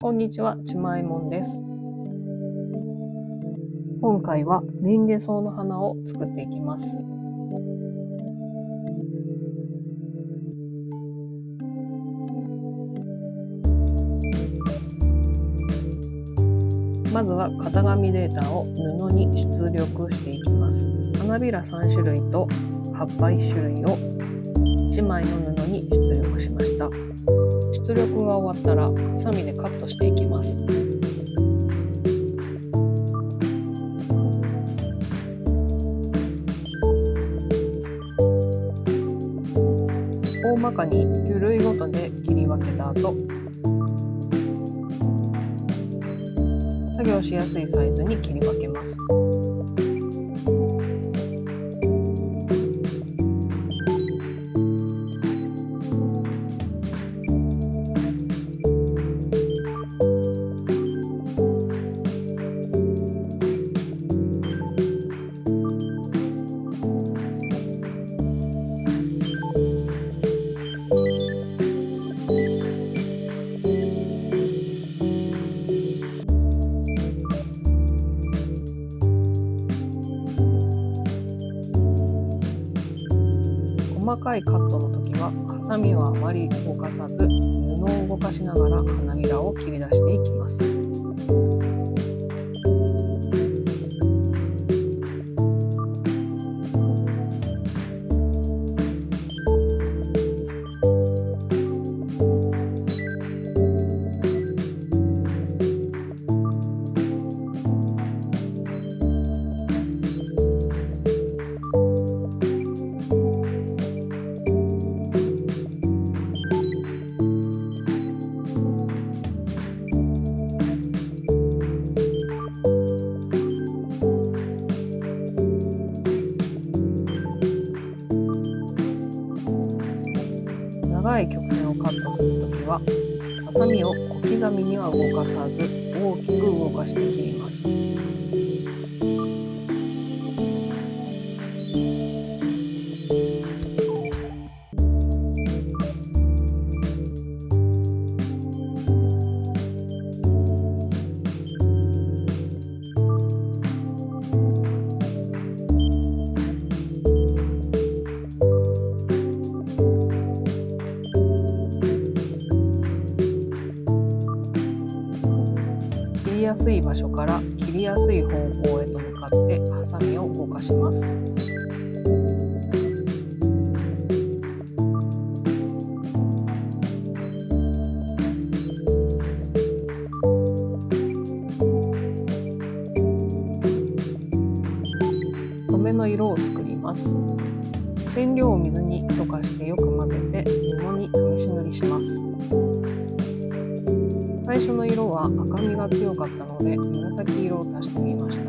こんにちは、ちまいもんです。今回はレンゲソウの花を作っていきます。まずは型紙データを布に出力していきます。花びら3種類と葉っぱ1種類を1枚の布に出力しました。出力が終わったらハサミでカットしていきます。大まかに種類ごとで切り分けた後、作業しやすいサイズに切り分けます。細かいカットの時はハサミはあまり動かさず、布を動かしながら花びらを切り出していきます。長い曲線をカットするときは、ハサミを小刻みには動かさず、大きく動かして切ります。切りやすい場所から切りやすい方向へと向かってハサミを動かします。染めの色を作ります。染料を水に溶かしてよく混ぜて布に試し塗りします。最初の色は赤みが強かったので紫色を足してみました。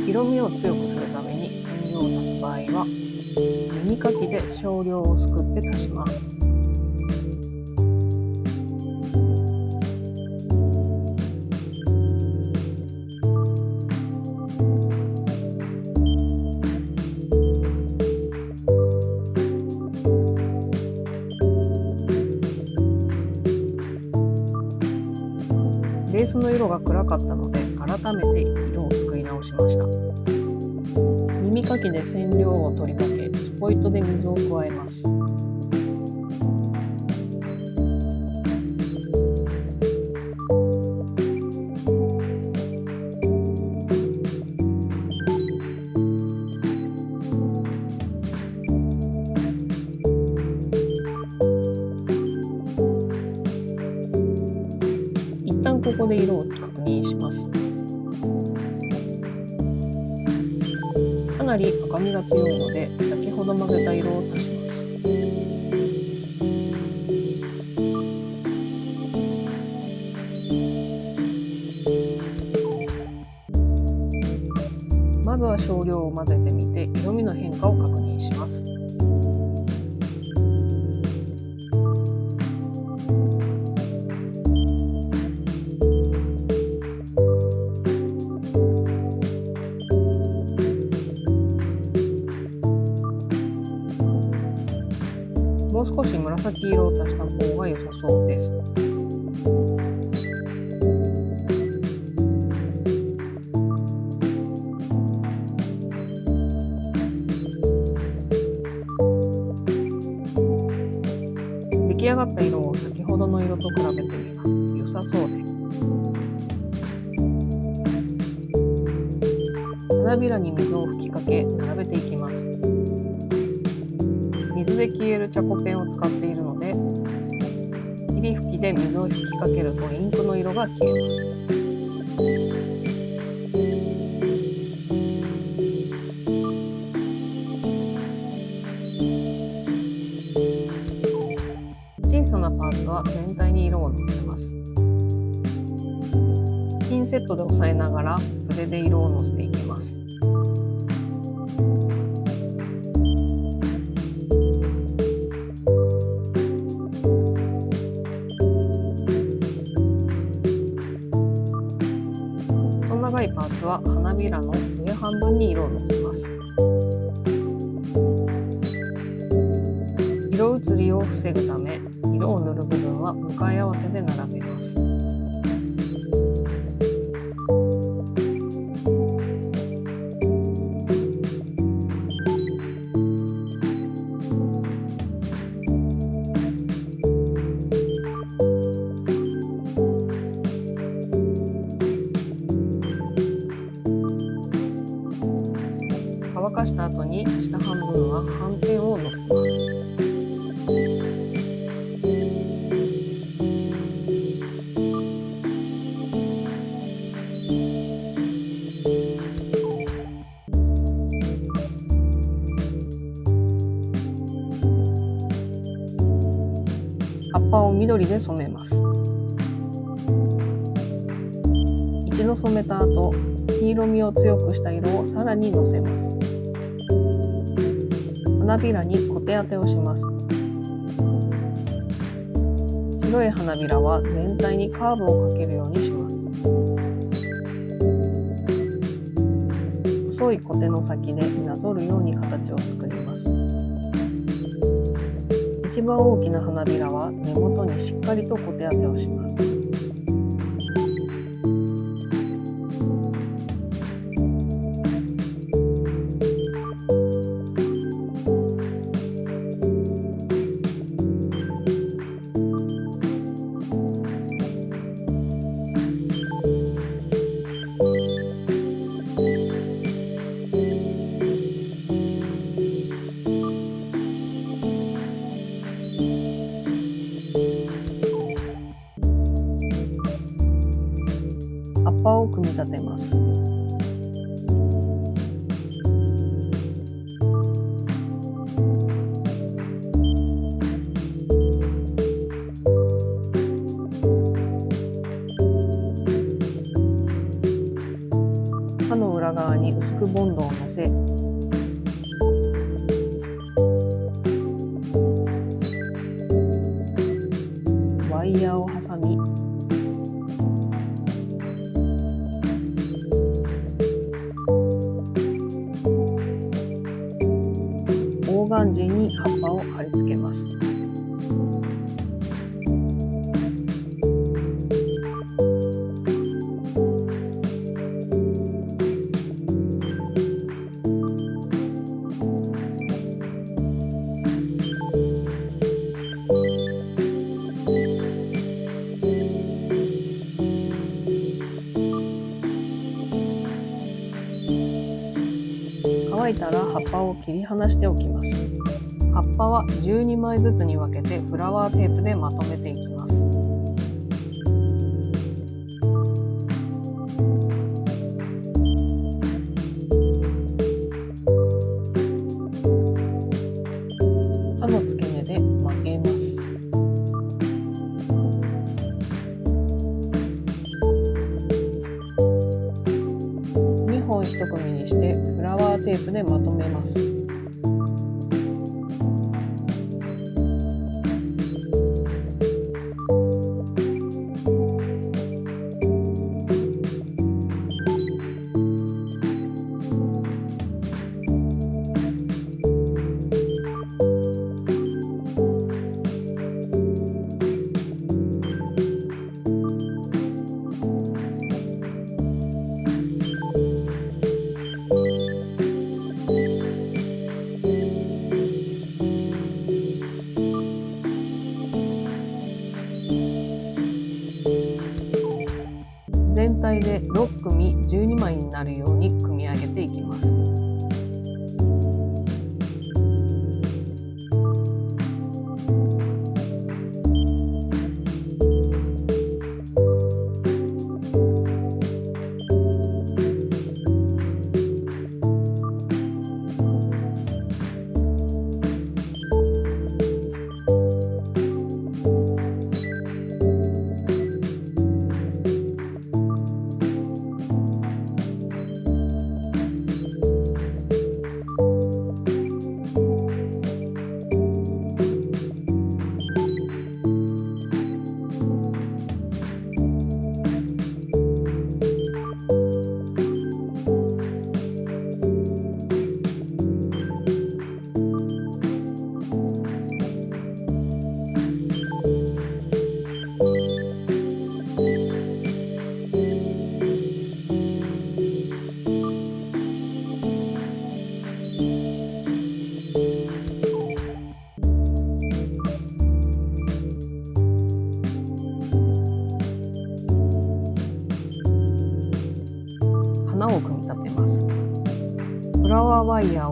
色味を強くするために染料を足す場合は耳かきで少量をすくって足します。ベースの色が暗かったので改めて色を作り直しました。耳かきで染料を取り分け、スポイトで水を加えます。一旦ここで色を確認します。かなり赤みが強いので先ほど混ぜた色を足します。まずは少量を混ぜてみて色味の変化を確認します。う少し紫色を足した方が良さそうです。出来上がった色を先ほどの色と比べてみます。良さそうです。花びらに水を吹きかけ並べていきます。水で消えるチャコペンを使っているので、霧吹きで水を吹きかけるとインクの色が消えます。小さなパーツは全体に色をのせます。ピンセットで押さえながら筆で色をのせていきます。長いパーツは花びらの上半分に色をのせます。色移りを防ぐため、色を塗る部分は向かい合わせで並べます。乾かした後に下半分は斑点をのせます。葉っぱを緑で染めます。一度染めた後、黄色みを強くした色をさらにのせます。花びらにコテ当てをします。白い花びらは全体にカーブをかけるようにします。細いコテの先でなぞるように形を作ります。一番大きな花びらは根元にしっかりとコテ当てをします。葉っぱを組み立てます。葉の裏側に薄くボンドをのせ、ワイヤーを挟み、オーガンジーに葉っぱを貼り付けます。乾いたら葉っぱを切り離しておきます。葉っぱは12枚ずつに分けてフラワーテープでまとめていきます。刃の付け根で曲げます。2本1組にしてフラワーテープでまとめます。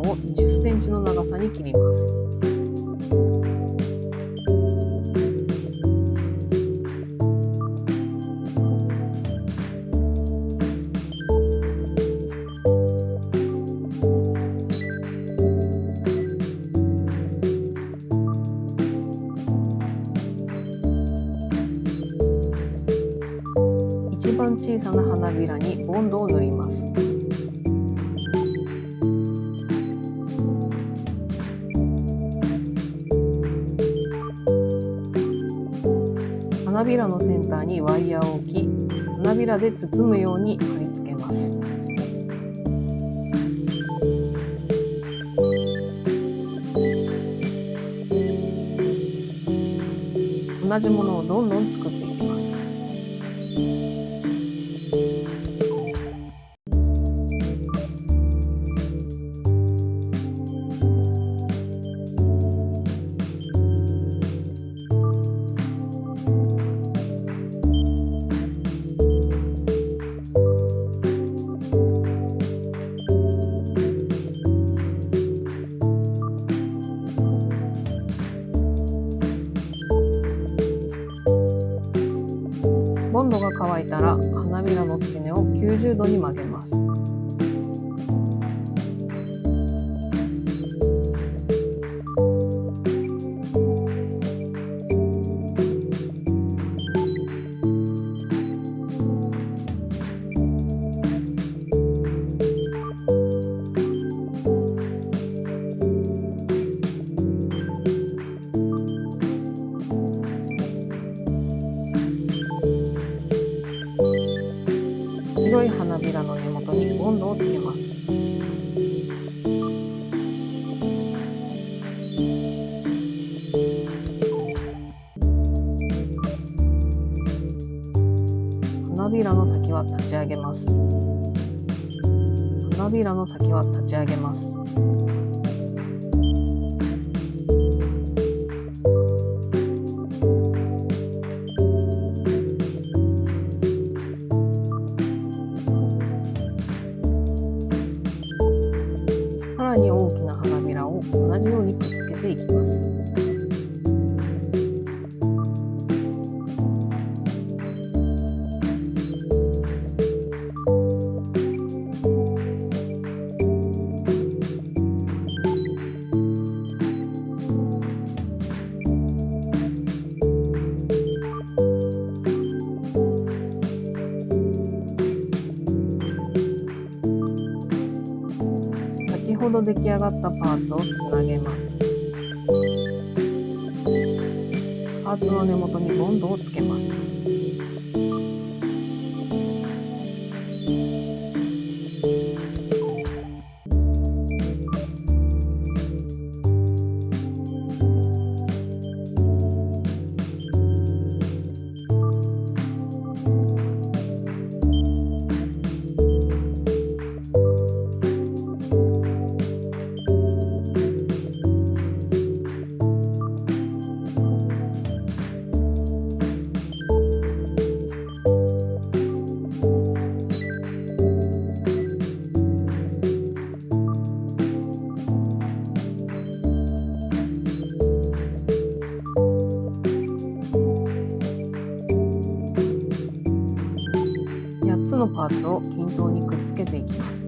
を10センチの長さに切ります。一番小さな花びらにボンドを塗ります。花びらのセンターにワイヤーを置き、花びらで包むように貼り付けます。同じものをどんどん作っていきます。ボンドが乾いたら花びらの付け根を90度に曲げます。白い花びらの根元にボンドをつけます。花びらの先は立ち上げます。花びらの先は立ち上げます。さらに大きな花びらを同じようにくっつけていきます。先ほど出来上がったパーツをつなげます。パーツの根元にボンドをつけます。8つのパーツを均等にくっつけていきます。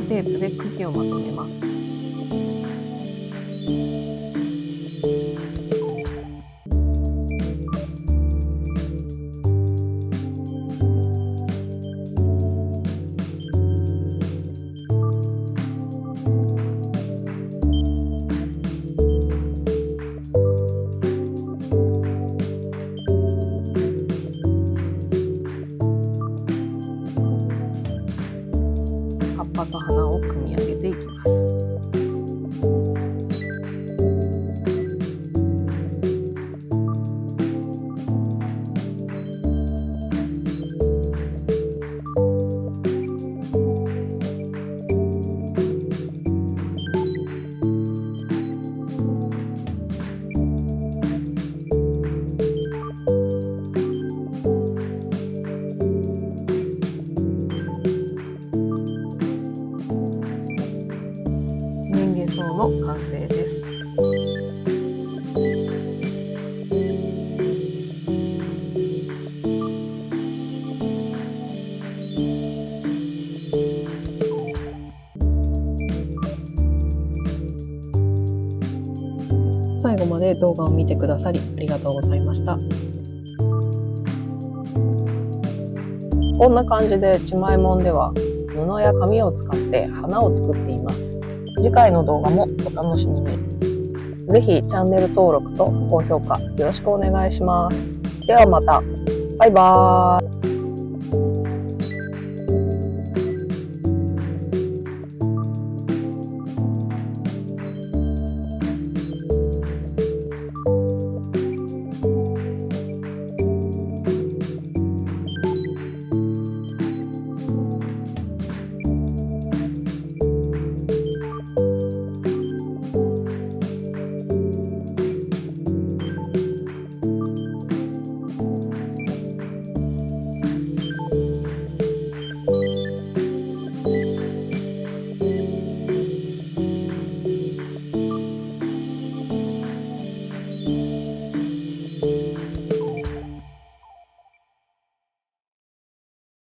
テープで茎をまとめます。葉っぱと花を組み上げていきます。年華草の完成です。最後まで動画を見てくださりありがとうございました。こんな感じでちまいもんでは布や紙を使って花を作っています。次回の動画もお楽しみに。ぜひチャンネル登録と高評価よろしくお願いします。ではまた。バイバーイ。